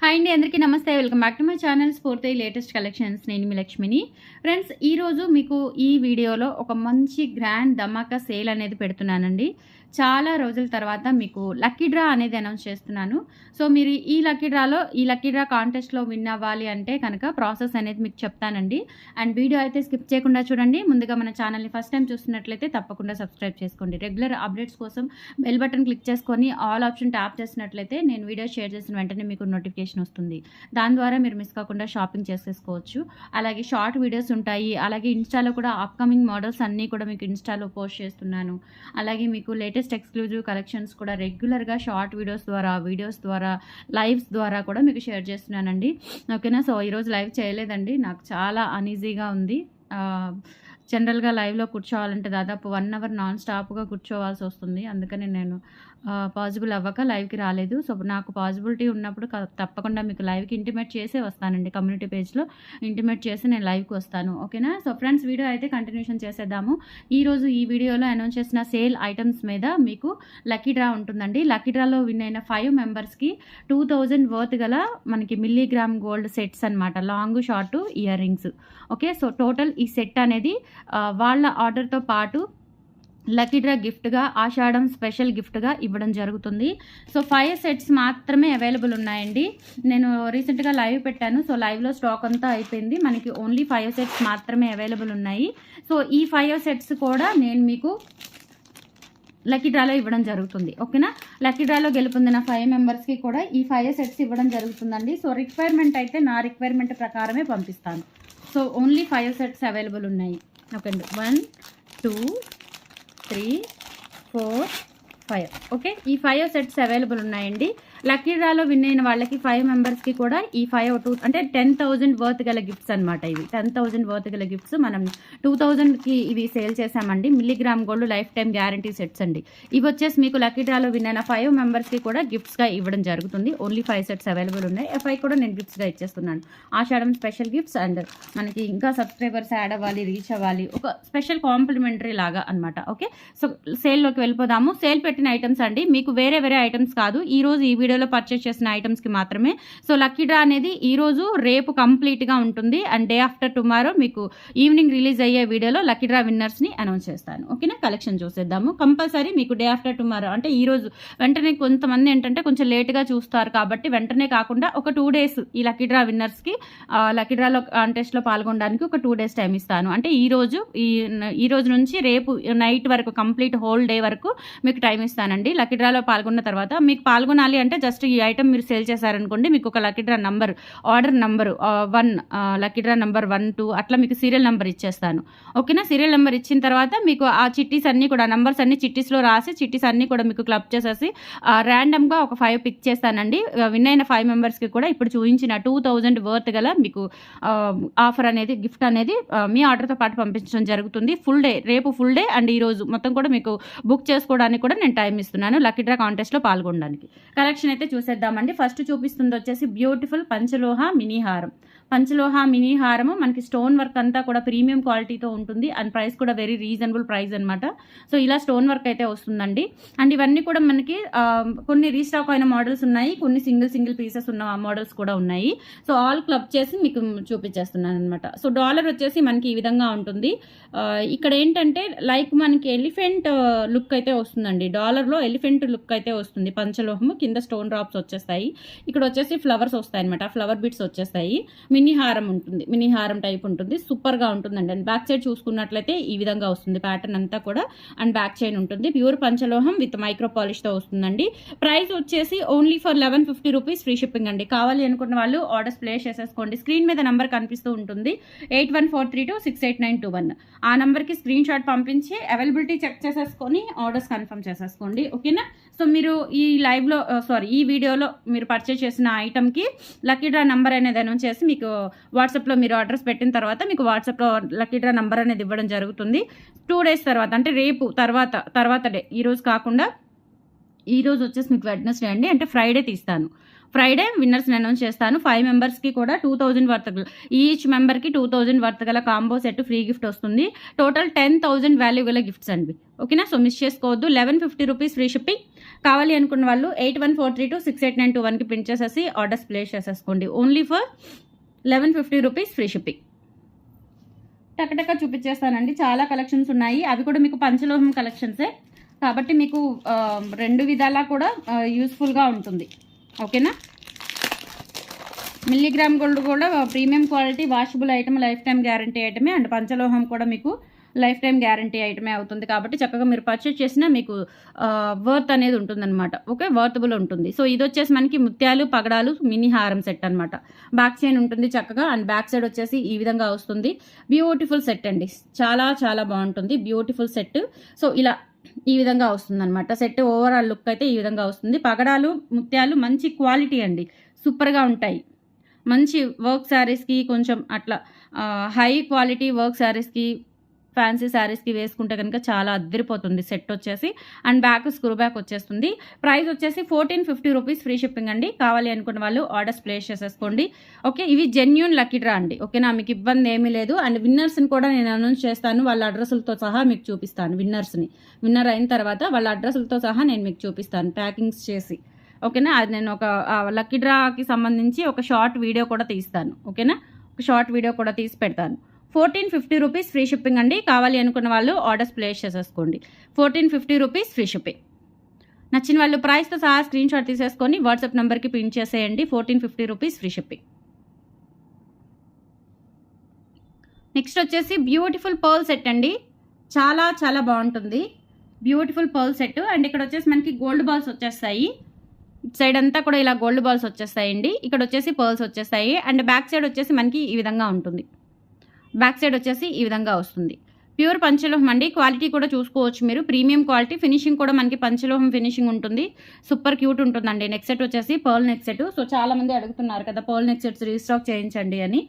Hi అండి, అందరికీ నమస్తే. Welcome back to my channel స్ఫూర్తి లేటెస్ట్ కలెక్షన్స్. నేను మీ లక్ష్మిని. ఫ్రెండ్స్, ఈరోజు మీకు ఈ వీడియోలో ఒక మంచి గ్రాండ్ ధమాకా సేల్ అనేది పెడుతున్నానండి. చాలా రోజుల తర్వాత మీకు లక్కీ డ్రా అనేది అనౌన్స్ చేస్తున్నాను. సో మీరు ఈ లక్కీ డ్రా కాంటెస్ట్లో విన్ అవ్వాలి అంటే కనుక ప్రాసెస్ అనేది మీకు చెప్తానండి. అండ్ వీడియో అయితే స్కిప్ చేయకుండా చూడండి. ముందుగా మన ఛానల్ని ఫస్ట్ టైం చూస్తున్నట్లయితే తప్పకుండా సబ్స్క్రైబ్ చేసుకోండి. రెగ్యులర్ అప్డేట్స్ కోసం బెల్ బటన్ క్లిక్ చేసుకొని ఆల్ ఆప్షన్ ట్యాప్ చేసినట్లయితే నేను వీడియో షేర్ చేసిన వెంటనే మీకు నోటిఫికేషన్ వస్తుంది. దాని ద్వారా మీరు మిస్ కాకుండా షాపింగ్ చేసేసుకోవచ్చు. అలాగే షార్ట్ వీడియోస్ ఉంటాయి. అలాగే ఇన్స్టాలో కూడా అప్కమింగ్ మోడల్స్ అన్నీ కూడా మీకు ఇన్స్టాలో పోస్ట్ చేస్తున్నాను. అలాగే మీకు లేటెస్ట్ ఎక్స్క్లూజివ్ కలెక్షన్స్ కూడా రెగ్యులర్గా షార్ట్ వీడియోస్ ద్వారా లైవ్స్ ద్వారా కూడా మీకు షేర్ చేస్తున్నానండి. ఓకేనా. సో ఈరోజు లైవ్ చేయలేదండి, నాకు చాలా అనీజీగా ఉంది. జనరల్గా లైవ్లో కూర్చోవాలంటే దాదాపు 1 అవర్ నాన్ స్టాప్గా కూర్చోవాల్సి వస్తుంది. అందుకని నేను పాసిబుల్ అవ్వక లైవ్కి రాలేదు. సో నాకు పాసిబిలిటీ ఉన్నప్పుడు తప్పకుండా మీకు లైవ్కి ఇంటిమేట్ చేసే వస్తానండి. కమ్యూనిటీ పేజ్లో ఇంటిమేట్ చేసి నేను లైవ్కి వస్తాను. ఓకేనా. సో ఫ్రెండ్స్, వీడియో అయితే కంటిన్యూషన్ చేసేద్దాము. ఈరోజు ఈ వీడియోలో అనౌన్స్ చేసిన సేల్ ఐటమ్స్ మీద మీకు లక్కీ డ్రా ఉంటుందండి. లక్కీ డ్రాలో విన్ అయిన 5 మెంబర్స్కి 2000 వర్త్ గల మనకి మిల్లీగ్రామ్ గోల్డ్ సెట్స్ అనమాట. Long short ear rings. Okay. So total ఈ సెట్ అనేది వాళ్ళ ఆర్డర్తో పాటు లక్కీ డ్రా గిఫ్ట్గా, ఆషాఢం స్పెషల్ గిఫ్ట్గా ఇవ్వడం జరుగుతుంది. సో 5 సెట్స్ మాత్రమే అవైలబుల్ ఉన్నాయండి. నేను రీసెంట్గా లైవ్ పెట్టాను. సో లైవ్లో స్టాక్ అంతా అయిపోయింది. మనకి ఓన్లీ 5 సెట్స్ మాత్రమే అవైలబుల్ ఉన్నాయి. సో ఈ 5 సెట్స్ కూడా నేను మీకు లక్కీ డ్రాలో ఇవ్వడం జరుగుతుంది. ఓకేనా. లక్కీ డ్రాలో గెలుపొందిన 5 మెంబర్స్కి కూడా ఈ 5 సెట్స్ ఇవ్వడం జరుగుతుందండి. సో రిక్వైర్మెంట్ అయితే నా రిక్వైర్మెంట్ ప్రకారమే పంపిస్తాను. సో ఓన్లీ 5 సెట్స్ అవైలబుల్ ఉన్నాయి. ఓకే అండి. 1 2 3 4 5. ఓకే. ఈ 5 సెట్స్ అవైలబుల్ ఉన్నాయండి. లక్కీ డ్రాలో విన్ అయిన వాళ్ళకి 5 మెంబర్స్కి కూడా ఈ 5 అంటే 10,000 వర్త్ గల గిఫ్ట్స్ అనమాట. ఇవి 10,000 వర్త్ గల గిఫ్ట్స్. మనం 2000కి ఇవి సేల్ చేసామండి. Milligram gold life time guarantee sets అండి. ఇవి వచ్చేసి మీకు లక్కీ డ్రాలో విన్ అయిన 5 మెంబర్స్కి కూడా గిఫ్ట్స్గా ఇవ్వడం జరుగుతుంది. ఓన్లీ 5 సెట్స్ అవైలబుల్ ఉన్నాయి. 5 కూడా నేను గిఫ్ట్స్గా ఇచ్చేస్తున్నాను. ఆషాఢం స్పెషల్ గిఫ్ట్స్. అండ్ మనకి ఇంకా సబ్స్క్రైబర్స్ యాడ్ అవ్వాలి, రీచ్ అవ్వాలి, ఒక స్పెషల్ కాంప్లిమెంటరీ లాగా అనమాట. ఓకే. సో సేల్లోకి వెళ్ళిపోదాము. సేల్ పెట్టిన ఐటమ్స్ అండి, మీకు వేరే ఐటమ్స్ కాదు. ఈరోజు ఈ వీడియోలో పర్చేస్ చేసిన ఐటమ్స్కి మాత్రమే. సో లక్కీ డ్రా అనేది ఈరోజు రేపు కంప్లీట్గా ఉంటుంది. అండ్ డే ఆఫ్టర్ టుమారో మీకు ఈవినింగ్ రిలీజ్ అయ్యే వీడియోలో లక్కీ డ్రా విన్నర్స్ని అనౌన్స్ చేస్తాను. ఓకేనా. కలెక్షన్ చూసేద్దాము. కంపల్సరీ మీకు డే ఆఫ్టర్ టుమారో అంటే ఈరోజు వెంటనే, కొంతమంది ఏంటంటే కొంచెం లేట్గా చూస్తారు కాబట్టి వెంటనే కాకుండా ఒక 2 డేస్ ఈ లక్కీ డ్రా విన్నర్స్కి లక్కీ డ్రాలో కాంటెస్ట్లో పాల్గొనడానికి ఒక 2 డేస్ టైం ఇస్తాను. అంటే ఈ రోజు నుంచి రేపు నైట్ వరకు కంప్లీట్ హోల్ డే వరకు మీకు టైం ఇస్తానండి. లక్కీ డ్రాలో పాల్గొన్న తర్వాత మీకు పాల్గొనాలి అంటే జస్ట్ ఈ ఐటమ్ మీరు సేల్ చేశారనుకోండి, మీకు ఒక lucky draw number, order number 1, lucky draw number 1 2 అట్లా మీకు సీరియల్ నెంబర్ ఇచ్చేస్తాను. ఓకేనా. సీరియల్ నెంబర్ ఇచ్చిన తర్వాత మీకు ఆ చిట్టీస్ అన్నీ కూడా, నంబర్స్ అన్ని చిట్టీస్లో రాసి చిట్టీస్ అన్నీ కూడా మీకు క్లబ్ చేసేసి ర్యాండమ్గా ఒక 5 పిక్ చేస్తానండి. విన్ అయిన 5 మెంబర్స్కి కూడా ఇప్పుడు చూపించిన 2000 వర్త్ గల మీకు ఆఫర్ అనేది, గిఫ్ట్ అనేది మీ ఆర్డర్తో పాటు పంపించడం జరుగుతుంది. ఫుల్ డే, రేపు ఫుల్ డే అండ్ ఈరోజు మొత్తం కూడా మీకు బుక్ చేసుకోవడానికి కూడా నేను టైం ఇస్తున్నాను లక్కీ డ్రా కాంటెస్ట్లో పాల్గొనడానికి. కలెక్షన్ అయితే చూసేద్దామండి. ఫస్ట్ చూపిస్తుంది వచ్చేసి బ్యూటిఫుల్ పంచలోహ మినీ హారం. పంచలోహ మినీ హారము మనకి స్టోన్ వర్క్ అంతా కూడా ప్రీమియం క్వాలిటీతో ఉంటుంది. అండ్ ప్రైస్ కూడా వెరీ రీజనబుల్ ప్రైస్ అనమాట. సో ఇలా స్టోన్ వర్క్ అయితే వస్తుందండి. అండ్ ఇవన్నీ కూడా మనకి కొన్ని రీస్టాక్ అయిన మోడల్స్ ఉన్నాయి, కొన్ని సింగిల్ పీసెస్ ఉన్న మోడల్స్ కూడా ఉన్నాయి. సో ఆల్ క్లబ్ చేసి మీకు చూపించేస్తున్నాను అనమాట. సో డాలర్ వచ్చేసి మనకి ఈ విధంగా ఉంటుంది. ఇక్కడ ఏంటంటే లైక్ మనకి ఎలిఫెంట్ లుక్ అయితే వస్తుందండి. డాలర్లో ఎలిఫెంట్ లుక్ అయితే వస్తుంది. పంచలోహము కింద స్టోన్ డ్రాప్స్ వచ్చేస్తాయి. ఇక్కడ వచ్చేసి ఫ్లవర్స్ వస్తాయి అనమాట. ఫ్లవర్ బిట్స్ వచ్చేస్తాయి. మినీ హారం ఉంటుంది, మినీ హారం టైప్ ఉంటుంది. సూపర్గా ఉంటుందండి. అండ్ బ్యాక్ సైడ్ చూసుకున్నట్లయితే ఈ విధంగా వస్తుంది ప్యాటర్న్ అంతా కూడా. అండ్ బ్యాక్ చైన్ ఉంటుంది. ప్యూర్ పంచలోహం విత్ మైక్రో పాలిష్తో వస్తుందండి. ప్రైస్ వచ్చేసి only for 1150 rupees free shipping అండి. కావాలి అనుకున్న వాళ్ళు ఆర్డర్స్ ప్లేస్ చేసేసుకోండి. స్క్రీన్ మీద నెంబర్ కనిపిస్తూ ఉంటుంది 8143268921. ఆ నెంబర్కి స్క్రీన్ షాట్ పంపించి అవైలబిలిటీ చెక్ చేసేసుకొని ఆర్డర్స్ కన్ఫర్మ్ చేసేసుకోండి. ఓకేనా. సో మీరు ఈ వీడియోలో మీరు పర్చేస్ చేసిన ఐటమ్కి లక్కీ డ్రా నెంబర్ అనేది అనౌన్స్ చేసి మీకు వాట్సాప్లో మీరు అడ్రస్ పెట్టిన తర్వాత మీకు వాట్సాప్లో లక్కీ డ్రా నెంబర్ అనేది ఇవ్వడం జరుగుతుంది. 2 డేస్ తర్వాత అంటే రేపు తర్వాత డే, ఈరోజు కాకుండా ఈరోజు వచ్చేసి మీకు వెడ్నెస్డే అండి, అంటే ఫ్రైడే తీస్తాను. ఫ్రైడే విన్నర్స్ని అనౌన్స్ చేస్తాను. 5 మెంబర్స్కి కూడా 2000 వర్త్, ఈచ్ మెంబర్కి 2000 వర్త్ గల కాంబో సెట్ ఫ్రీ గిఫ్ట్ వస్తుంది. టోటల్ 10,000 వాల్యూ గల గిఫ్ట్స్ అండి. ఓకేనా, సో మిస్ చేసుకోవద్దు. 1150 రూపీస్ ఫ్రీ షిప్పింగ్. కావాలి అనుకున్న వాళ్ళు 8143268921కి ప్రింట్ చేసేసి ఆర్డర్స్ ప్లేస్ చేసేసుకోండి. Only for 1150 rupees free shipping. టకటక చూపించేస్తానండి. చాలా కలెక్షన్స్ ఉన్నాయి, అవి కూడా మీకు పంచలోహం కలెక్షన్సే కాబట్టి మీకు 2 విధాలా కూడా యూస్ఫుల్గా ఉంటుంది. ఓకేనా, మిల్లీగ్రామ్ గోల్డ్ కూడా premium quality washable item, life time guarantee ఐటమే. అండ్ పంచలోహం కూడా మీకు లైఫ్ టైం గ్యారంటీ ఐటమే అవుతుంది కాబట్టి చక్కగా మీరు పర్చేస్ చేసినా మీకు వర్త్ అనేది ఉంటుందన్నమాట. ఓకే, వర్తబుల్ ఉంటుంది. సో ఇది వచ్చేసి మనకి ముత్యాలు పగడాలు మినీ హారం సెట్ అనమాట. బ్యాక్ చైన్ ఉంటుంది చక్కగా, అండ్ బ్యాక్ సైడ్ వచ్చేసి ఈ విధంగా వస్తుంది. బ్యూటిఫుల్ సెట్ అండి, చాలా చాలా బాగుంటుంది. Beautiful set. సో ఇలా ఈ విధంగా వస్తుంది అనమాట. సెట్ ఓవరాల్ లుక్ అయితే ఈ విధంగా వస్తుంది. పగడాలు ముత్యాలు మంచి క్వాలిటీ అండి, సూపర్గా ఉంటాయి. మంచి వర్క్ శారీస్కి, కొంచెం అట్లా హై క్వాలిటీ వర్క్ శారీస్కి, ఫ్యాన్సీ శారీస్కి వేసుకుంటే కనుక చాలా అద్దరిపోతుంది సెట్ వచ్చేసి. అండ్ బ్యాక్ స్క్రూ బ్యాక్ వచ్చేస్తుంది. ప్రైస్ వచ్చేసి 1450 రూపీస్ ఫ్రీ షిప్పింగ్ అండి. కావాలి అనుకున్న వాళ్ళు ఆర్డర్స్ ప్లేస్ చేసేసుకోండి. ఓకే, ఇవి జెన్యూన్ లక్కీ డ్రా అండి. ఓకేనా, మీకు ఇబ్బంది ఏమీ లేదు. అండ్ విన్నర్స్ని కూడా నేను అనౌన్స్ చేస్తాను, వాళ్ళ అడ్రస్లతో సహా మీకు చూపిస్తాను. విన్నర్ అయిన తర్వాత వాళ్ళ అడ్రస్లతో సహా నేను మీకు చూపిస్తాను ప్యాకింగ్స్ చేసి. ఓకేనా, అది నేను ఒక లక్కీ డ్రాకి సంబంధించి ఒక షార్ట్ వీడియో కూడా తీస్తాను. ఓకేనా, ఒక షార్ట్ వీడియో కూడా తీసి పెడతాను. 1450 రూపీస్ ఫ్రీ షిప్పింగ్ అండి. కావాలి అనుకున్న వాళ్ళు ఆర్డర్స్ ప్లేస్ చేసేసుకోండి. 1450 రూపీస్ ఫ్రీ షిప్పింగ్. నచ్చిన వాళ్ళు ప్రైస్తో సహా స్క్రీన్ షాట్ తీసేసుకొని వాట్సాప్ నెంబర్కి పిన్ చేసేయండి. 1450 రూపీస్ ఫ్రీ షిప్పింగ్. నెక్స్ట్ వచ్చేసి బ్యూటిఫుల్ పర్ల్ సెట్ అండి, చాలా చాలా బాగుంటుంది. Beautiful pearl set. అండ్ ఇక్కడ వచ్చేసి మనకి గోల్డ్ బాల్స్ వచ్చేస్తాయి. సైడ్ అంతా కూడా ఇలా గోల్డ్ బాల్స్ వచ్చేస్తాయండి. ఇక్కడ వచ్చేసి పర్ల్స్ వచ్చేస్తాయి. అండ్ బ్యాక్ సైడ్ వచ్చేసి మనకి ఈ విధంగా ఉంటుంది. బ్యాక్ సైడ్ వచ్చేసి ఈ విధంగా వస్తుంది. ప్యూర్ పంచలోహం అండి. క్వాలిటీ కూడా చూసుకోవచ్చు మీరు, ప్రీమియం క్వాలిటీ. ఫినిషింగ్ కూడా మనకి పంచలోహం ఫినిషింగ్ ఉంటుంది. సూపర్ క్యూట్ ఉంటుందండి. నెక్ సెట్ వచ్చేసి పర్ల్ నెక్ సెట్. సో చాలా మంది అడుగుతున్నారు కదా పర్ల్ నెక్ సెట్స్ రీస్టాక్ చేయించండి అని.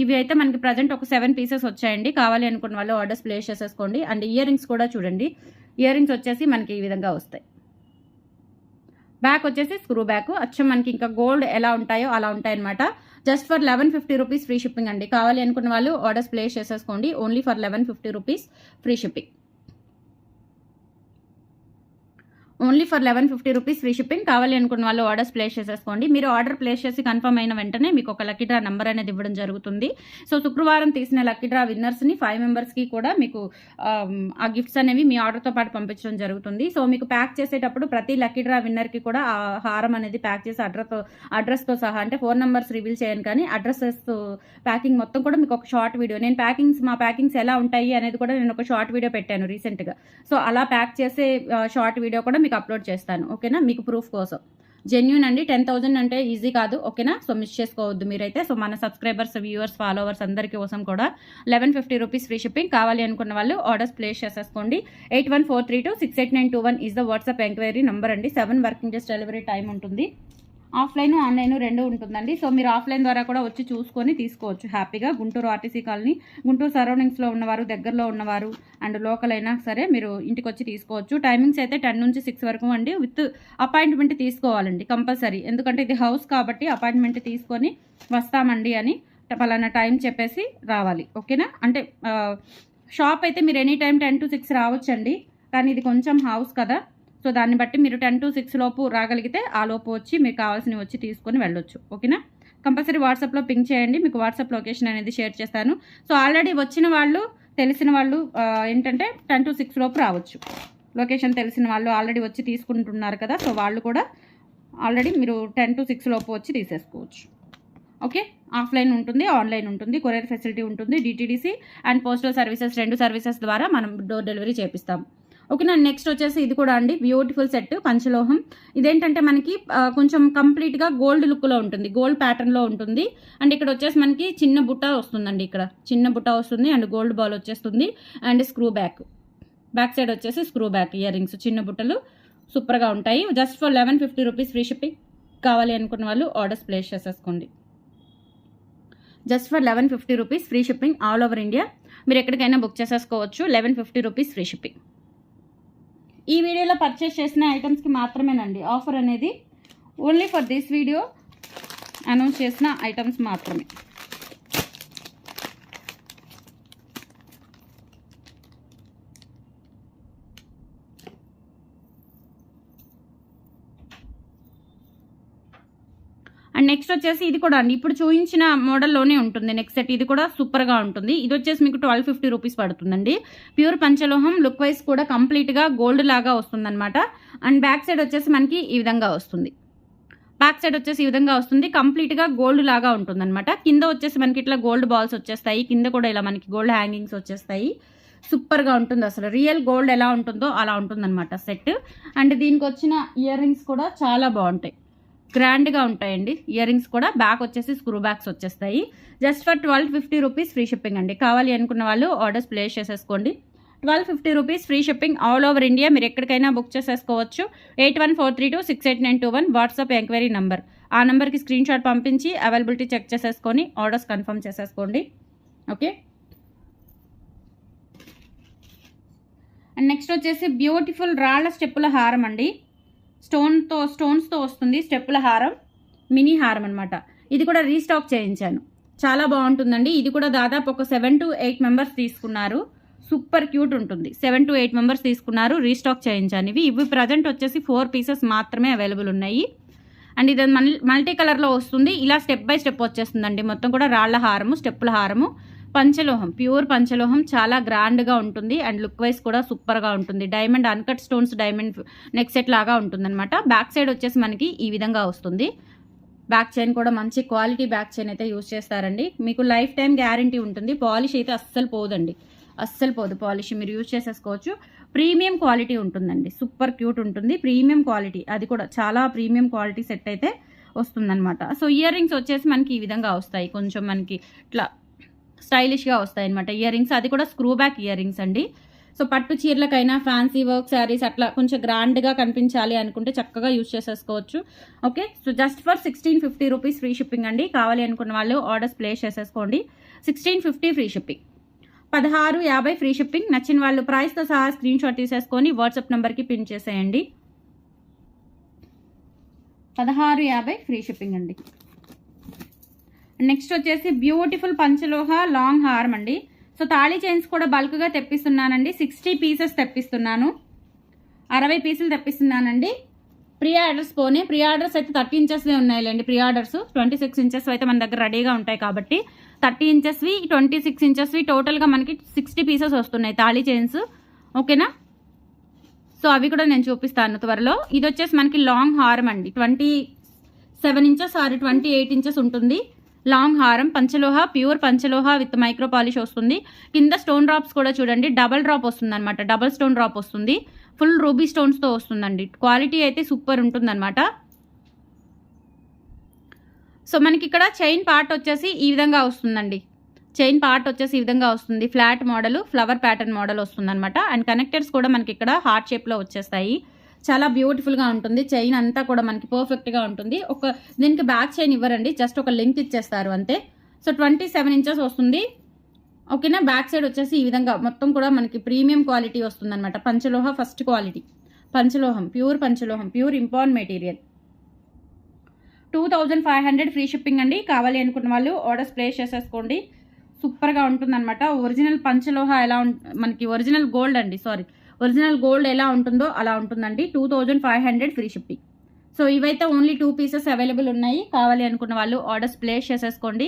ఇవి అయితే మనకి ప్రజెంట్ ఒక 7 పీసెస్ వచ్చాయండి. కావాలి అనుకున్న వాళ్ళు ఆర్డర్స్ ప్లేస్ చేసేసుకోండి. అండ్ ఇయర్ రింగ్స్ కూడా చూడండి. ఇయర్ రింగ్స్ వచ్చేసి మనకి ఈ విధంగా వస్తాయి. బ్యాక్ వచ్చేసి స్క్రూ బ్యాక్. అచ్చం మనకి ఇంకా గోల్డ్ ఎలా ఉంటాయో అలా ఉంటాయన్నమాట. Just for 1150 rupees free shipping అండి. కావాలి అనుకున్న వాళ్ళు ఆర్డర్స్ ప్లేస్ చేసేసుకోండి. Only for 1150 rupees free shipping. Only for 1150 rupees free shipping. కావాలి అనుకున్న వాళ్ళు ఆర్డర్స్ ప్లేస్ చేసేసుకోండి. మీరు ఆర్డర్ ప్లేస్ చేసి కన్ఫర్మ్ అయిన వెంటనే మీకు ఒక లక్కీ డ్రా నెంబర్ అనేది ఇవ్వడం జరుగుతుంది. సో శుక్రవారం తీసిన లక్కీ డ్రా విన్నర్స్ని 5 మెంబర్స్కి కూడా మీకు ఆ గిఫ్ట్స్ అనేవి మీ ఆర్డర్తో పాటు పంపించడం జరుగుతుంది. సో మీకు ప్యాక్ చేసేటప్పుడు ప్రతి లక్కీ డ్రా విన్నర్కి కూడా ఆ హారం అనేది ప్యాక్ చేసి అడ్రస్తో సహా, అంటే 4 నెంబర్స్ రివీల్ చేయను కానీ అడ్రసెస్ ప్యాకింగ్ మొత్తం కూడా మీకు ఒక షార్ట్ వీడియో, నేను మా ప్యాకింగ్స్ ఎలా ఉంటాయి అనేది కూడా నేను ఒక షార్ట్ వీడియో పెట్టాను రీసెంట్గా. సో అలా ప్యాక్ చేసే షార్ట్ వీడియో కూడా మీకు అప్లోడ్ చేస్తాను. ఓకేనా, మీకు ప్రూఫ్ కోసం. జెన్యూన్ అండి. 10,000 అంటే ఈజీ కాదు. ఓకేనా, సో మిస్ చేసుకోవద్దు మీరైతే. సో మన సబ్స్క్రైబర్స్, వ్యూవర్స్, ఫాలోవర్స్ అందరికీ కోసం కూడా 1150 రూపీస్ ఫ్రీ షిప్పింగ్. కావాలి అనుకున్న వాళ్ళు ఆర్డర్స్ ప్లేస్ చేసేసుకోండి. 8143268921 is the WhatsApp enquiry number అండి. 7 వర్కింగ్ డేస్ డెలివరీ టైం ఉంటుంది. ఆఫ్లైన్ ఆన్లైన్ 2 ఉంటుందండి. సో మీరు ఆఫ్లైన్ ద్వారా కూడా వచ్చి చూసుకొని తీసుకోవచ్చు హ్యాపీగా. గుంటూరు ఆర్టీసీ కాలనీ, గుంటూరు సరౌండింగ్స్లో ఉన్నవారు, దగ్గరలో ఉన్నవారు అండ్ లోకల్ అయినా సరే మీరు ఇంటికి వచ్చి తీసుకోవచ్చు. టైమింగ్స్ అయితే 10 నుంచి 6 వరకు అండి. విత్ అపాయింట్మెంట్ తీసుకోవాలండి కంపల్సరీ. ఎందుకంటే ఇది హౌస్ కాబట్టి అపాయింట్మెంట్ తీసుకొని వస్తామండి అని పలానా టైం చెప్పేసి రావాలి. ఓకేనా, అంటే షాప్ అయితే మీరు ఎనీ టైం 10 to 6 రావచ్చండి. కానీ ఇది కొంచెం హౌస్ కదా, సో దాన్ని బట్టి మీరు 10 to 6 లోపు రాగలిగితే ఆ లోపు వచ్చి మీకు కావాల్సినవి వచ్చి తీసుకొని వెళ్ళొచ్చు. ఓకేనా, కంపల్సరీ వాట్సాప్లో పింక్ చేయండి. మీకు వాట్సాప్ లొకేషన్ అనేది షేర్ చేస్తాను. సో ఆల్రెడీ వచ్చిన వాళ్ళు, తెలిసిన వాళ్ళు ఏంటంటే 10 to 6 లోపు రావచ్చు. లొకేషన్ తెలిసిన వాళ్ళు ఆల్రెడీ వచ్చి తీసుకుంటున్నారు కదా, సో వాళ్ళు కూడా ఆల్రెడీ మీరు 10 to 6 లోపు వచ్చి తీసేసుకోవచ్చు. ఓకే, ఆఫ్లైన్ ఉంటుంది, ఆన్లైన్ ఉంటుంది, కొరియర్ ఫెసిలిటీ ఉంటుంది. DTDC and postal services 2 services ద్వారా మనం డోర్ డెలివరీ చేపిస్తాం. ఓకేనా, నెక్స్ట్ వచ్చేసి ఇది కూడా అండి బ్యూటిఫుల్ సెట్ పంచలోహం. ఇదేంటంటే మనకి కొంచెం కంప్లీట్గా గోల్డ్ లుక్లో ఉంటుంది, గోల్డ్ ప్యాటర్న్లో ఉంటుంది. అండ్ ఇక్కడ వచ్చేసి మనకి చిన్న బుట్ట వస్తుందండి, ఇక్కడ చిన్న బుట్ట వస్తుంది అండ్ గోల్డ్ బాల్ వచ్చేస్తుంది. అండ్ స్క్రూ బ్యాక్ సైడ్ వచ్చేసి స్క్రూ బ్యాక్ ఇయర్ రింగ్స్, చిన్న బుట్టలు సూపర్గా ఉంటాయి. Just for 1150 rupees free shipping. కావాలి అనుకున్న వాళ్ళు ఆర్డర్స్ ప్లేస్ చేసేసుకోండి. Just for 1150 rupees free shipping all over India. మీరు ఎక్కడికైనా బుక్ చేసేసుకోవచ్చు. 1150 రూపీస్ ఫ్రీ షిప్పింగ్. ఈ వీడియోలో పర్చేస్ చేసిన ఐటమ్స్కి మాత్రమేనండి ఆఫర్ అనేది. Only for this video announce చేసిన ఐటమ్స్ మాత్రమే. అండ్ నెక్స్ట్ వచ్చేసి ఇది కూడా అండి ఇప్పుడు చూపించిన మోడల్లోనే ఉంటుంది నెక్స్ట్ సెట్. ఇది కూడా సూపర్గా ఉంటుంది. ఇది వచ్చేసి మీకు 1250 రూపీస్ పడుతుందండి. ప్యూర్ పంచలోహం, లుక్ వైజ్ కూడా కంప్లీట్గా గోల్డ్ లాగా వస్తుందన్నమాట. అండ్ బ్యాక్ సైడ్ వచ్చేసి మనకి ఈ విధంగా వస్తుంది. బ్యాక్ సైడ్ వచ్చేసి ఈ విధంగా వస్తుంది. కంప్లీట్గా గోల్డ్ లాగా ఉంటుందన్నమాట. కింద వచ్చేసి మనకి ఇట్లా గోల్డ్ బాల్స్ వచ్చేస్తాయి. కింద కూడా ఇలా మనకి గోల్డ్ హ్యాంగింగ్స్ వచ్చేస్తాయి. సూపర్గా ఉంటుంది. అసలు రియల్ గోల్డ్ ఎలా ఉంటుందో అలా ఉంటుందన్నమాట సెట్. అండ్ దీనికి వచ్చిన ఇయర్ రింగ్స్ కూడా చాలా బాగుంటాయి, గ్రాండ్గా ఉంటాయండి. ఇయర్ రింగ్స్ కూడా బ్యాక్ వచ్చేసి స్క్రూ బ్యాక్స్ వచ్చేస్తాయి. Just for 1250 rupees free shipping అండి. కావాలి అనుకున్న వాళ్ళు ఆర్డర్స్ ప్లేస్ చేసేసుకోండి. 1250 rupees free shipping all over India. మీరు ఎక్కడికైనా బుక్ చేసేసుకోవచ్చు. 8143268921 వాట్సాప్ ఎంక్వైరీ నెంబర్. ఆ నెంబర్కి స్క్రీన్ షాట్ పంపించి అవైలబిలిటీ చెక్ చేసేసుకొని ఆర్డర్స్ కన్ఫర్మ్ చేసేసుకోండి. ఓకే. అండ్ నెక్స్ట్ వచ్చేసి బ్యూటిఫుల్ రాళ్ల స్టెప్పుల హారం అండి. స్టోన్స్తో వస్తుంది స్టెప్పుల హారం, మినీ హారం అనమాట. ఇది కూడా రీస్టాక్ చేయించాను. చాలా బాగుంటుందండి. ఇది కూడా దాదాపు ఒక 7 to 8 మెంబర్స్ తీసుకున్నారు. సూపర్ క్యూట్ ఉంటుంది. 7 to 8 మెంబర్స్ తీసుకున్నారు. రీస్టాక్ చేయించాను. ఇవి ప్రజెంట్ వచ్చేసి 4 పీసెస్ మాత్రమే అవైలబుల్ ఉన్నాయి. అండ్ ఇది మల్టీ కలర్లో వస్తుంది. ఇలా స్టెప్ బై స్టెప్ వచ్చేస్తుందండి. మొత్తం కూడా రాళ్ల హారము, స్టెప్పుల హారము, పంచలోహం, ప్యూర్ పంచలోహం. చాలా గ్రాండ్గా ఉంటుంది. అండ్ లుక్ వైజ్ కూడా సూపర్గా ఉంటుంది. Diamond uncut stones diamond neck set లాగా ఉంటుందన్నమాట. బ్యాక్ సైడ్ వచ్చేసి మనకి ఈ విధంగా వస్తుంది. బ్యాక్ చైన్ కూడా మంచి క్వాలిటీ బ్యాక్ చైన్ అయితే యూజ్ చేస్తారండి. మీకు లైఫ్ టైం గ్యారంటీ ఉంటుంది. పాలిష్ అయితే అస్సలు పోదండి, అస్సలు పోదు పాలిష్. మీరు యూజ్ చేసేసుకోవచ్చు. ప్రీమియం క్వాలిటీ ఉంటుందండి. సూపర్ క్యూట్ ఉంటుంది. ప్రీమియం క్వాలిటీ, అది కూడా చాలా ప్రీమియం క్వాలిటీ సెట్ అయితే వస్తుందన్నమాట. సో ఇయర్ రింగ్స్ వచ్చేసి మనకి ఈ విధంగా వస్తాయి. కొంచెం మనకి ఇట్లా స్టైలిష్గా వస్తాయి అనమాట ఇయర్ రింగ్స్. అది కూడా స్క్రూ బ్యాక్ ఇయర్ రింగ్స్ అండి. సో పట్టు చీరలకైనా ఫ్యాన్సీ వర్క్ శారీస్ అట్లా కొంచెం గ్రాండ్గా కనిపించాలి అనుకుంటే చక్కగా యూజ్ చేసేసుకోవచ్చు. Okay. So just for 1650 rupees free shipping అండి. కావాలి అనుకున్న వాళ్ళు ఆర్డర్స్ ప్లేస్ చేసేసుకోండి. 1650 ఫ్రీ షిప్పింగ్, 1650 ఫ్రీ షిప్పింగ్. నచ్చిన వాళ్ళు ప్రైస్తో సహా స్క్రీన్ షాట్ తీసేసుకొని వాట్సాప్ నెంబర్కి పిన్ చేసేయండి. 1650 ఫ్రీ షిప్పింగ్ అండి. నెక్స్ట్ వచ్చేసి బ్యూటిఫుల్ పంచలోహ లాంగ్ హారం అండి. సో తాళీ చైన్స్ కూడా బల్క్గా తెప్పిస్తున్నానండి. 60 పీసెస్ తెప్పిస్తున్నాను. 60 పీసులు తెప్పిస్తున్నానండి. ప్రీ ఆర్డర్స్ పోనీ. ప్రీ ఆర్డర్స్ అయితే 30 ఇంచెస్వే ఉన్నాయిలేండి. ప్రీ ఆర్డర్స్ 26 ఇంచెస్ అయితే మన దగ్గర రెడీగా ఉంటాయి కాబట్టి 30 ఇంచెస్వి 26 ఇంచెస్వి టోటల్గా మనకి 60 పీసెస్ వస్తున్నాయి తాళీ చైన్స్. ఓకేనా. సో అవి కూడా నేను చూపిస్తాను త్వరలో. ఇది వచ్చేసి మనకి లాంగ్ హారం అండి. 27 ఇంచెస్ ఆర్ 28 ఇంచెస్ ఉంటుంది. లాంగ్ హారం పంచలోహ, ప్యూర్ పంచలోహ విత్ మైక్రో పాలిష్ వస్తుంది. కింద స్టోన్ డ్రాప్స్ కూడా చూడండి, డబల్ డ్రాప్ వస్తుంది అనమాట. డబల్ స్టోన్ డ్రాప్ వస్తుంది. ఫుల్ రూబీ స్టోన్స్తో వస్తుందండి. క్వాలిటీ అయితే సూపర్ ఉంటుందన్నమాట. సో మనకి ఇక్కడ చైన్ పార్ట్ వచ్చేసి ఈ విధంగా వస్తుందండి. చైన్ పార్ట్ వచ్చేసి ఈ విధంగా వస్తుంది. Flat model, flower pattern model వస్తుంది అనమాట. అండ్ కనెక్టర్స్ కూడా మనకి ఇక్కడ హార్ట్ షేప్లో వచ్చేస్తాయి. చాలా బ్యూటిఫుల్గా ఉంటుంది. చైన్ అంతా కూడా మనకి పర్ఫెక్ట్గా ఉంటుంది. దీనికి బ్యాక్ చైన్ ఇవ్వరండి, జస్ట్ ఒక లింక్ ఇచ్చేస్తారు అంతే. సో 27 ఇంచెస్ వస్తుంది. ఓకేనా. బ్యాక్ సైడ్ వచ్చేసి ఈ విధంగా మొత్తం కూడా మనకి ప్రీమియం క్వాలిటీ వస్తుంది అనమాట. పంచలోహ ఫస్ట్ క్వాలిటీ పంచలోహం, ప్యూర్ పంచలోహం, pure import material. 2500 free shipping అండి. కావాలి అనుకున్న వాళ్ళు ఆర్డర్స్ ప్లేస్ చేసేసుకోండి. సూపర్గా ఉంటుందన్నమాట. ఒరిజినల్ పంచలోహ ఎలా మనకి ఒరిజినల్ గోల్డ్ అండి, ఒరిజినల్ గోల్డ్ ఎలా ఉంటుందో అలా ఉంటుందండి. 2500 ఫ్రీ షిప్పింగ్. సో ఇవైతే ఓన్లీ 2 పీసెస్ అవైలబుల్ ఉన్నాయి. కావాలి అనుకున్న వాళ్ళు ఆర్డర్స్ ప్లేస్ చేసేసుకోండి.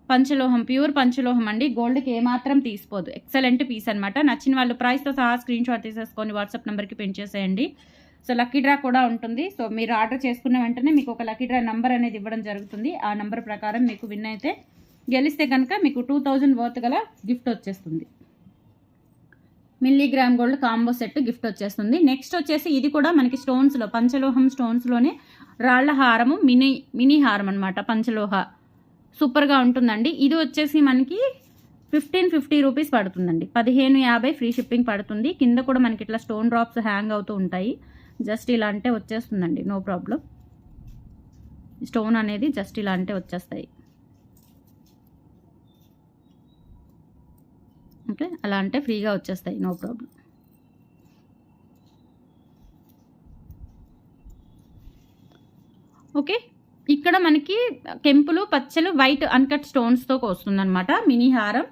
పంచలోహం, ప్యూర్ పంచలోహం అండి. గోల్డ్కి ఏమాత్రం తీసిపోదు. ఎక్సలెంట్ పీస్ అనమాట. నచ్చిన వాళ్ళు ప్రైస్తో సహా స్క్రీన్ షాట్ తీసేసుకొని వాట్సాప్ నెంబర్కి పిన్ చేసేయండి. సో లక్కీ డ్రా కూడా ఉంటుంది. సో మీరు ఆర్డర్ చేసుకున్న వెంటనే మీకు ఒక లక్కీ డ్రా నెంబర్ అనేది ఇవ్వడం జరుగుతుంది. ఆ నెంబర్ ప్రకారం మీకు విన్ అయితే గెలిస్తే కనుక మీకు 2000 వర్త్ గల గిఫ్ట్ వచ్చేస్తుంది. Milligram gold combo set gift వచ్చేస్తుంది. నెక్స్ట్ వచ్చేసి ఇది కూడా మనకి స్టోన్స్లో, పంచలోహం స్టోన్స్లోనే రాళ్ల హారము, మినీ హారం అనమాట. పంచలోహ సూపర్గా ఉంటుందండి. ఇది వచ్చేసి మనకి 1550 రూపీస్ పడుతుందండి. 1550 ఫ్రీ షిప్పింగ్ పడుతుంది. కింద కూడా మనకి ఇట్లా స్టోన్ డ్రాప్స్ హ్యాంగ్ అవుతూ ఉంటాయి. జస్ట్ ఇలా అంటే వచ్చేస్తుందండి, నో ప్రాబ్లం. స్టోన్ అనేది జస్ట్ ఇలా అంటే వచ్చేస్తాయి. ఓకే, అలా అంటే ఫ్రీగా వచ్చేస్తాయి, నో ప్రాబ్లం. ఓకే, ఇక్కడ మనకి కెంపులు పచ్చలు వైట్ అన్కట్ స్టోన్స్తో వస్తుందన్నమాట. మినీ హారం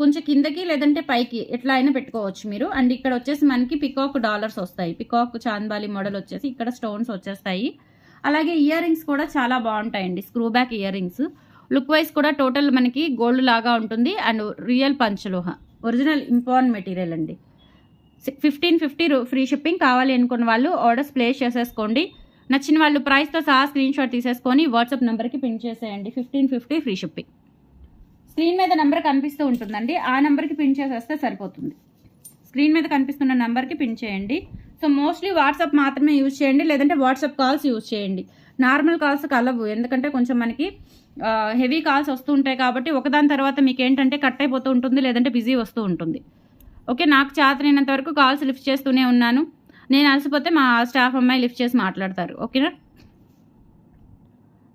కొంచెం కిందకి లేదంటే పైకి ఎట్లా అయినా పెట్టుకోవచ్చు మీరు. అండ్ ఇక్కడ వచ్చేసి మనకి పికాక్ డాలర్స్ వస్తాయి. పికాక్ చాంద్బాలి మోడల్ వచ్చేసి ఇక్కడ స్టోన్స్ వచ్చేస్తాయి. అలాగే ఇయర్ రింగ్స్ కూడా చాలా బాగుంటాయండి. Screw back ear rings look wise కూడా టోటల్ మనకి గోల్డ్ లాగా ఉంటుంది. అండ్ రియల్ పంచలోహ ఒరిజినల్ ఇంపార్న్ మెటీరియల్ అండి. 1550 ఫ్రీ షిప్పింగ్. కావాలి అనుకున్న వాళ్ళు ఆర్డర్స్ ప్లేస్ చేసేసుకోండి. నచ్చిన వాళ్ళు ప్రైస్తో సహా స్క్రీన్ షాట్ తీసేసుకొని వాట్సాప్ నెంబర్కి పిన్ చేసేయండి. 1550 ఫ్రీ షిప్పింగ్. స్క్రీన్ మీద నెంబర్ కనిపిస్తూ ఉంటుందండి, ఆ నెంబర్కి పిన్ చేసేస్తే సరిపోతుంది. స్క్రీన్ మీద కనిపిస్తున్న నెంబర్కి పిన్ చేయండి. సో మోస్ట్లీ వాట్సాప్ మాత్రమే యూజ్ చేయండి, లేదంటే వాట్సాప్ కాల్స్ యూజ్ చేయండి. నార్మల్ కాల్స్ కలవు, ఎందుకంటే కొంచెం మనకి హెవీ కాల్స్ వస్తూ ఉంటాయి కాబట్టి ఒకదాని తర్వాత మీకు ఏంటంటే కట్ అయిపోతూ ఉంటుంది, లేదంటే బిజీ వస్తూ ఉంటుంది. ఓకే, నాకు చేతనైనంత వరకు కాల్స్ లిఫ్ట్ చేస్తూనే ఉన్నాను. నేను అలసిపోతే మా స్టాఫ్ అమ్మాయి లిఫ్ట్ చేసి మాట్లాడతారు. ఓకేనా.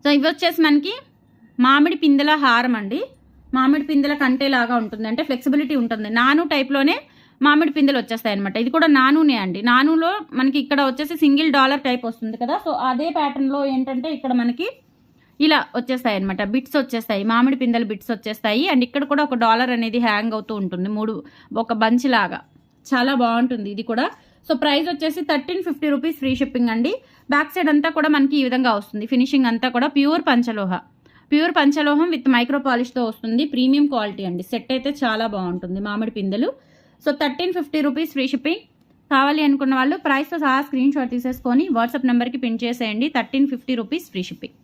సో ఇవి వచ్చేసి మనకి మామిడి పిందెల హారం అండి. మామిడి పిందెల కంటేలాగా ఉంటుంది, అంటే ఫ్లెక్సిబిలిటీ ఉంటుంది. నాను టైప్లోనే మామిడి పిందెలు వచ్చేస్తాయి అనమాట. ఇది కూడా నానునే అండి. నానులో మనకి ఇక్కడ వచ్చేసి సింగిల్ డాలర్ టైప్ వస్తుంది కదా, సో అదే ప్యాటర్న్లో ఏంటంటే ఇక్కడ మనకి ఇలా వచ్చేస్తాయి అనమాట. బిట్స్ వచ్చేస్తాయి, మామిడి పిందెల బిట్స్ వచ్చేస్తాయి. అండ్ ఇక్కడ కూడా ఒక డాలర్ అనేది హ్యాంగ్ అవుతూ ఉంటుంది, ఒక బంచ్ లాగా. చాలా బాగుంటుంది ఇది కూడా. సో ప్రైస్ వచ్చేసి 1350 రూపీస్ ఫ్రీ షిప్పింగ్ అండి. బ్యాక్ సైడ్ అంతా కూడా మనకి ఈ విధంగా వస్తుంది. ఫినిషింగ్ అంతా కూడా ప్యూర్ పంచలోహం విత్ మైక్రో పాలిష్తో వస్తుంది. ప్రీమియం క్వాలిటీ అండి. సెట్ అయితే చాలా బాగుంటుంది మామిడి పిందెలు. So 1350 rupees free shipping. కావాలి అనుకున్న వాళ్ళు ప్రైస్తో సహా స్క్రీన్ షాట్ తీసేసుకొని వాట్సాప్ నెంబర్కి పిన్ చేసేయండి. 1350 రూపీస్ ఫ్రీ షిప్పింగ్.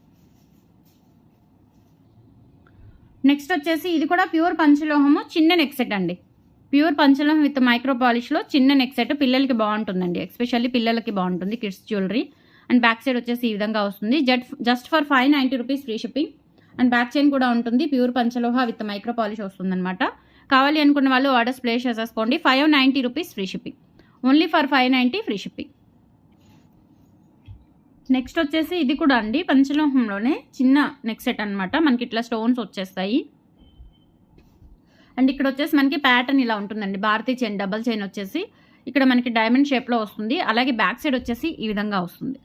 నెక్స్ట్ వచ్చేసి ఇది కూడా ప్యూర్ పంచలోహము, చిన్న నెక్ సెట్ అండి. ప్యూర్ పంచలోహం విత్ మైక్రో పాలిష్లో చిన్న నెక్ సెట్. పిల్లలకి బాగుంటుందండి, ఎస్పెషల్లీ పిల్లలకి బాగుంటుంది, kids jewellery. And back side వచ్చేసి ఈ విధంగా వస్తుంది. Just for 590 rupees free shipping. And back chain కూడా ఉంటుంది. ప్యూర్ పంచలోహ విత్ మైక్రో పాలిష్ వస్తుందన్నమాట. కావాలి అనుకున్న వాళ్ళు ఆర్డర్స్ ప్లేస్ చేసేసుకోండి. 590 rupees free shipping. Only for 590 free shipping. Next వచ్చేసి ఇది కూడా అండి పంచలోహంలోనే చిన్న నెక్ సెట్ అనమాట. మనకి ఇట్లా స్టోన్స్ వచ్చేస్తాయి. అండ్ ఇక్కడ వచ్చేసి మనకి ప్యాటర్న్ ఇలా ఉంటుందండి. భారతీ చైన్, డబల్ చైన్ వచ్చేసి ఇక్కడ మనకి డైమండ్ షేప్లో వస్తుంది. అలాగే బ్యాక్ సైడ్ వచ్చేసి ఈ విధంగా వస్తుంది.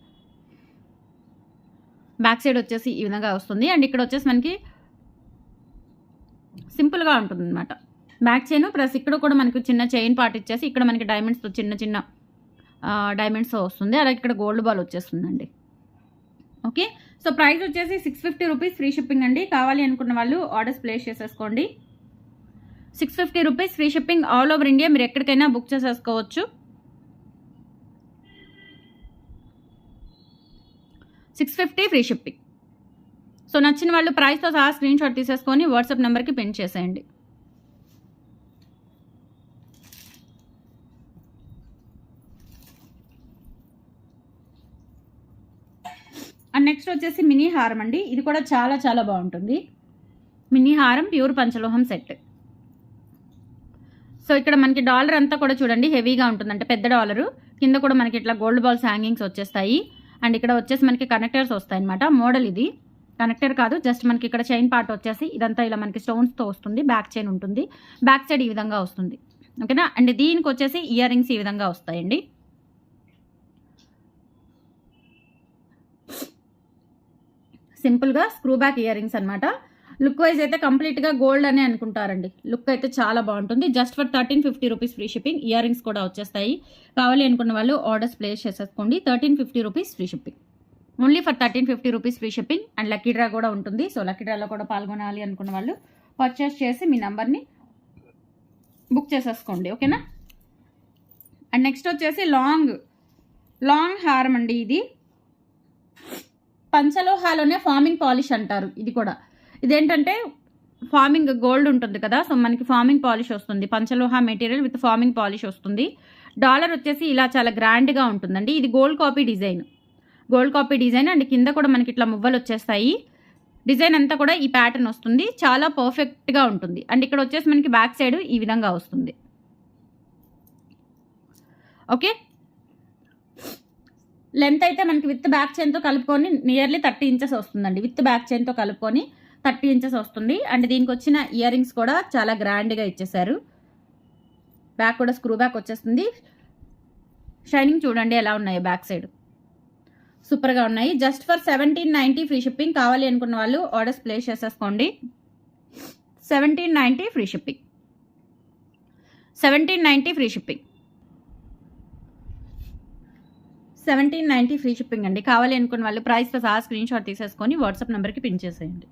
బ్యాక్ సైడ్ వచ్చేసి ఈ విధంగా వస్తుంది. అండ్ ఇక్కడ వచ్చేసి మనకి సింపుల్గా ఉంటుంది అనమాట బ్యాక్ చైన్. ప్లస్ ఇక్కడ కూడా మనకి చిన్న చైన్ పార్ట్ ఇచ్చేసి ఇక్కడ మనకి డైమండ్స్తో చిన్న డైమండ్స్తో వస్తుంది. అలాగే ఇక్కడ గోల్డ్ బాల్ వచ్చేస్తుందండి. ఓకే, సో ప్రైస్ వచ్చేసి 650 రూపీస్ ఫ్రీ షిప్పింగ్ అండి. కావాలి అనుకున్న వాళ్ళు ఆర్డర్స్ ప్లేస్ చేసేసుకోండి. 650 rupees free shipping. All over India మీరు ఎక్కడికైనా బుక్ చేసేసుకోవచ్చు. 650 ఫ్రీ షిప్పింగ్. సో నచ్చిన వాళ్ళు ప్రైస్తో సహా స్క్రీన్ షాట్ తీసేసుకొని వాట్సాప్ నెంబర్కి పిన్ చేసేయండి. అండ్ నెక్స్ట్ వచ్చేసి మినీ హారం అండి. ఇది కూడా చాలా చాలా బాగుంటుంది. మినీ హారం ప్యూర్ పంచలోహం సెట్. సో ఇక్కడ మనకి డాలర్ అంతా కూడా చూడండి హెవీగా ఉంటుంది, అంటే పెద్ద డాలరు. కింద కూడా మనకి ఇట్లా గోల్డ్ బాల్స్ హ్యాంగింగ్స్ వచ్చేస్తాయి. అండ్ ఇక్కడ వచ్చేసి మనకి కనెక్టర్స్ వస్తాయి అనమాట. మోడల్ ఇది కనెక్టర్ కాదు, జస్ట్ మనకి ఇక్కడ చైన్ పార్ట్ వచ్చేసి ఇదంతా ఇలా మనకి స్టోన్స్తో వస్తుంది. బ్యాక్ చైన్ ఉంటుంది, బ్యాక్ సైడ్ ఈ విధంగా వస్తుంది. ఓకేనా. అండ్ దీనికి వచ్చేసి ఇయర్ రింగ్స్ ఈ విధంగా వస్తాయండి. సింపుల్గా స్క్రూ బ్యాక్ ఇయర్ రింగ్స్ అనమాట. లుక్ వైజ్ అయితే కంప్లీట్గా గోల్డ్ అనే అనుకుంటారండి. లుక్ అయితే చాలా బాగుంటుంది. Just for 1350 rupees free shipping. Ear rings కూడా వచ్చేస్తాయి. కావాలి అనుకున్న వాళ్ళు ఆర్డర్స్ ప్లేస్ చేసేసుకోండి. 1350 rupees free shipping. Only for 1350 rupees free shipping. And lucky draw కూడా ఉంటుంది. సో లక్కీ డ్రాలో కూడా పాల్గొనాలి అనుకున్న వాళ్ళు పర్చేస్ చేసి మీ నెంబర్ని బుక్ చేసేసుకోండి. ఓకేనా. అండ్ నెక్స్ట్ వచ్చేసి లాంగ్ హారం అండి. ఇది పంచలోహాలోనే ఫార్మింగ్ పాలిష్ అంటారు. ఇది కూడా ఇదేంటంటే ఫార్మింగ్ గోల్డ్ ఉంటుంది కదా, సో మనకి ఫార్మింగ్ పాలిష్ వస్తుంది. పంచలోహ మెటీరియల్ విత్ ఫార్మింగ్ పాలిష్ వస్తుంది. డాలర్ వచ్చేసి ఇలా చాలా గ్రాండ్గా ఉంటుందండి. ఇది గోల్డ్ కాపీ డిజైన్. అండ్ కింద కూడా మనకి ఇట్లా మువ్వలు వచ్చేస్తాయి. డిజైన్ అంతా కూడా ఈ ప్యాటర్న్ వస్తుంది. చాలా పర్ఫెక్ట్గా ఉంటుంది. అండ్ ఇక్కడ వచ్చేసి మనకి బ్యాక్ సైడ్ ఈ విధంగా వస్తుంది. ఓకే, లెంత్ అయితే మనకి విత్ బ్యాక్ చైన్తో కలుపుకొని నియర్లీ 30 ఇంచెస్ వస్తుందండి. విత్ బ్యాక్ చైన్తో కలుపుకొని 30 ఇంచెస్ వస్తుంది. అండ్ దీనికి వచ్చిన ఇయర్ రింగ్స్ కూడా చాలా గ్రాండ్గా ఇచ్చేసారు. బ్యాక్ కూడా స్క్రూ బ్యాక్ వచ్చేస్తుంది. షైనింగ్ చూడండి ఎలా ఉన్నాయో బ్యాక్ సైడ్. సూపర్గా ఉన్నాయి. Just for 1790 free shipping. కావాలి అనుకున్న వాళ్ళు ఆర్డర్స్ ప్లేస్ చేసేసుకోండి. 1790 free shipping. 1790 free shipping. 1790 free shipping అండి. కావాలి అనుకున్న వాళ్ళు ప్రైస్తో సహా స్క్రీన్ షాట్ తీసేసుకొని వాట్సాప్ నెంబర్కి పిన్ చేసేయండి.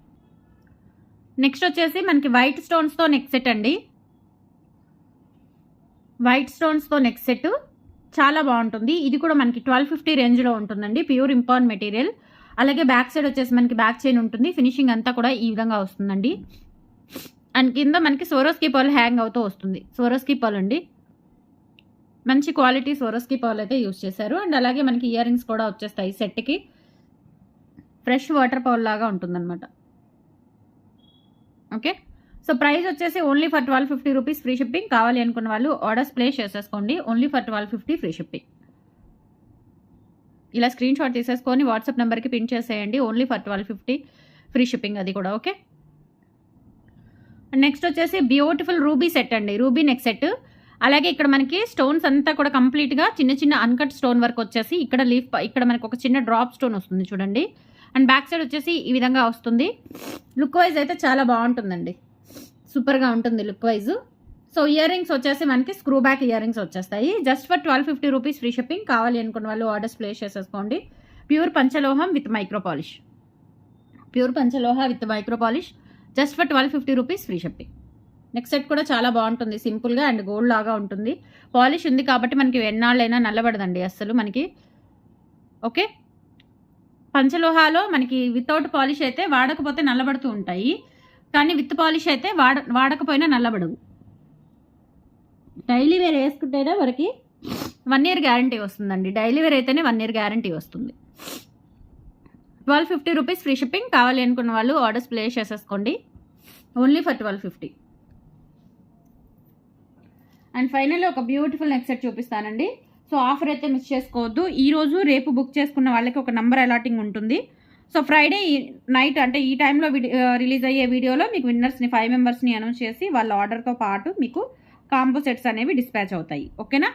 నెక్స్ట్ వచ్చేసి మనకి వైట్ స్టోన్స్తో నెక్ సెట్ అండి. వైట్ స్టోన్స్తో నెక్ సెట్ చాలా బాగుంటుంది. ఇది కూడా మనకి 1250 రేంజ్లో ఉంటుందండి. Pure import material. అలాగే బ్యాక్ సైడ్ వచ్చేసి మనకి బ్యాక్ చైన్ ఉంటుంది. ఫినిషింగ్ అంతా కూడా ఈ విధంగా వస్తుందండి. అండ్ కింద మనకి సోరోస్కీ పర్ల్ హ్యాంగ్ అవుతూ వస్తుంది. సోరోస్కీ పర్ల్ అండి. మంచి క్వాలిటీ సోరోస్కీ పర్ల్ అయితే యూజ్ చేశారు. అండ్ అలాగే మనకి ఇయర్ రింగ్స్ కూడా వచ్చేస్తాయి సెట్కి. ఫ్రెష్ వాటర్ పర్ల్ లాగా ఉంటుందన్నమాట. ఓకే, సో ప్రైస్ వచ్చేసి only for 1250 rupees free shipping. కావాలి అనుకున్న వాళ్ళు ఆర్డర్స్ ప్లేస్ చేసేసుకోండి. Only for 1250 free shipping. ఇలా స్క్రీన్ షాట్ తీసేసుకొని వాట్సాప్ నెంబర్కి పిన్ చేసేయండి. ఓన్లీ ఫర్ 1250 ఫ్రీ షిప్పింగ్ అది కూడా. ఓకే, నెక్స్ట్ వచ్చేసి బ్యూటిఫుల్ రూబీ సెట్ అండి. Ruby neck set. అలాగే ఇక్కడ మనకి స్టోన్స్ అంతా కూడా కంప్లీట్గా చిన్న చిన్న అన్కట్ స్టోన్ వర్క్ వచ్చేసి ఇక్కడ లీఫ్ ఇక్కడ మనకి ఒక చిన్న డ్రాప్ స్టోన్ వస్తుంది చూడండి. అండ్ బ్యాక్ సైడ్ వచ్చేసి ఈ విధంగా వస్తుంది. లుక్ వైజ్ అయితే చాలా బాగుంటుందండి. సూపర్గా ఉంటుంది look wise. So ear rings వచ్చేసి మనకి స్క్రూ బ్యాక్ ఇయర్ రింగ్స్ వచ్చేస్తాయి. Just for 1250 rupees free shipping. కావాలి అనుకున్న వాళ్ళు ఆర్డర్స్ ప్లేస్ చేసేసుకోండి. ప్యూర్ పంచలోహం విత్ మైక్రో పాలిష్. ప్యూర్ పంచలోహ with micro polish. Just for 1250 rupees free shipping. Next set కూడా చాలా బాగుంటుంది. సింపుల్గా అండ్ గోల్డ్ లాగా ఉంటుంది. పాలిష్ ఉంది కాబట్టి మనకి ఎన్నాళ్ళైనా నల్లబడదండి అస్సలు మనకి. ఓకే, పంచలోహాలో మనకి వితౌట్ పాలిష్ అయితే వాడకపోతే నల్లబడుతూ ఉంటాయి. కానీ విత్ పాలిష్ అయితే వాడకపోయినా నల్లబడవు. డైలీ వేర్ వేసుకుంటేనే మనకి 1 year గ్యారంటీ వస్తుందండి. డైలీ వేర్ అయితేనే 1 year గ్యారంటీ వస్తుంది. 1250 రూపీస్ ఫ్రీ షిప్పింగ్. కావాలి అనుకున్న వాళ్ళు ఆర్డర్స్ ప్లేస్ చేసేసుకోండి. Only for 1250. అండ్ ఫైనల్లీ ఒక బ్యూటిఫుల్ నెక్ సెట్ చూపిస్తానండి. సో ఆఫర్ అయితే మిస్ చేసుకోవద్దు. ఈరోజు రేపు బుక్ చేసుకున్న వాళ్ళకి ఒక నంబర్ అలాటింగ్ ఉంటుంది. సో ఫ్రైడే నైట్ అంటే ఈ టైంలో రిలీజ్ అయ్యే వీడియోలో మీకు విన్నర్స్ని 5 మెంబర్స్ని అనౌన్స్ చేసి వాళ్ళ ఆర్డర్తో పాటు మీకు కాంబో సెట్స్ అనేవి డిస్పాచ్ అవుతాయి. ఓకేనా.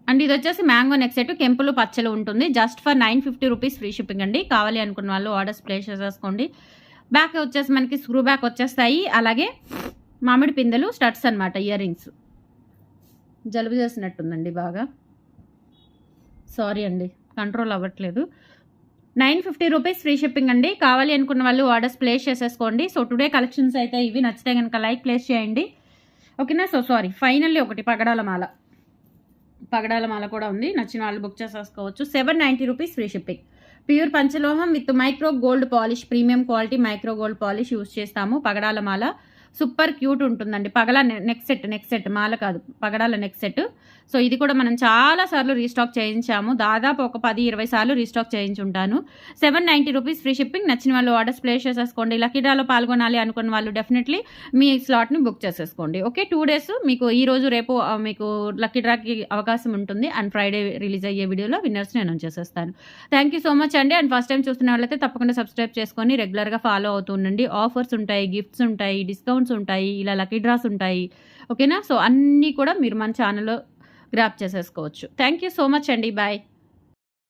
అండ్ ఇది వచ్చేసి మ్యాంగో నెక్ సెట్ కెంపులు పచ్చలు ఉంటుంది. Just for 950 rupees free shipping అండి. కావాలి అనుకున్న వాళ్ళు ఆర్డర్స్ ప్లేస్ చేసేసుకోండి. బ్యాక్ వచ్చేసి మనకి స్క్రూ బ్యాక్ వచ్చేస్తాయి. అలాగే మామిడి పిందెలు స్టడ్స్ అనమాట. Ear rings. జలుబు చేసినట్టుందండి బాగా. సారీ అండి, కంట్రోల్ అవ్వట్లేదు. 950 రూపీస్ ఫ్రీ షిప్పింగ్ అండి. కావాలి అనుకున్న వాళ్ళు ఆర్డర్స్ ప్లేస్ చేసేసుకోండి. సో టుడే కలెక్షన్స్ అయితే ఇవి. నచ్చితే కనుక లైక్ ప్లేస్ చేయండి. ఓకేనా. సో సారీ, ఫైనల్లీ ఒకటి పగడాల మాల. పగడాల మాల కూడా ఉంది. నచ్చిన వాళ్ళు బుక్ చేసేసుకోవచ్చు. 790 రూపీస్ ఫ్రీ షిప్పింగ్. ప్యూర్ పంచలోహం with micro gold polish. Premium quality micro gold polish use చేస్తాము. పగడాల మాల సూపర్ క్యూట్ ఉంటుందండి. పగల నెక్ సెట్ మాల కాదు, పగడాల నెక్ సెట్. సో ఇది కూడా మనం చాలా సార్లు రీస్టాక్ చేయించాము. దాదాపు ఒక 10-20 సార్లు రీస్టాక్ చేయించుంటాను. 790 rupees free shipping. నచ్చిన వాళ్ళు ఆర్డర్స్ ప్లేస్ చేసేసుకోండి. లక్కీ డ్రాలో పాల్గొనాలి అనుకున్న వాళ్ళు డెఫినెట్లీ మీ స్లాట్ని బుక్ చేసేసుకోండి. ఓకే, 2 days మీకు ఈ రోజు రేపు మీకు లక్కీ డ్రాకి అవకాశం ఉంటుంది. అండ్ ఫ్రైడే రిలీజ్ అయ్యే వీడియోలో విన్నర్స్ని అనౌన్స్ చేసేస్తాను. థ్యాంక్ యూ సో మచ్ అండి. అండ్ ఫస్ట్ టైం చూస్తున్న వాళ్ళైతే తప్పకుండా సబ్స్క్రైబ్ చేసుకొని రెగ్యులర్గా ఫాలో అవుతుండండి. ఆఫర్స్ ఉంటాయి, గిఫ్ట్స్ ఉంటాయి, డిస్కౌంట్స్ ఉంటాయి, ఇలా లక్కీ డ్రాస్ ఉంటాయి. ఓకేనా. సో అన్నీ కూడా మీరు మన ఛానల్లో గ్రాప్ చేసేసుకోవచ్చు. థ్యాంక్ యూ సో మచ్ అండి. బాయ్.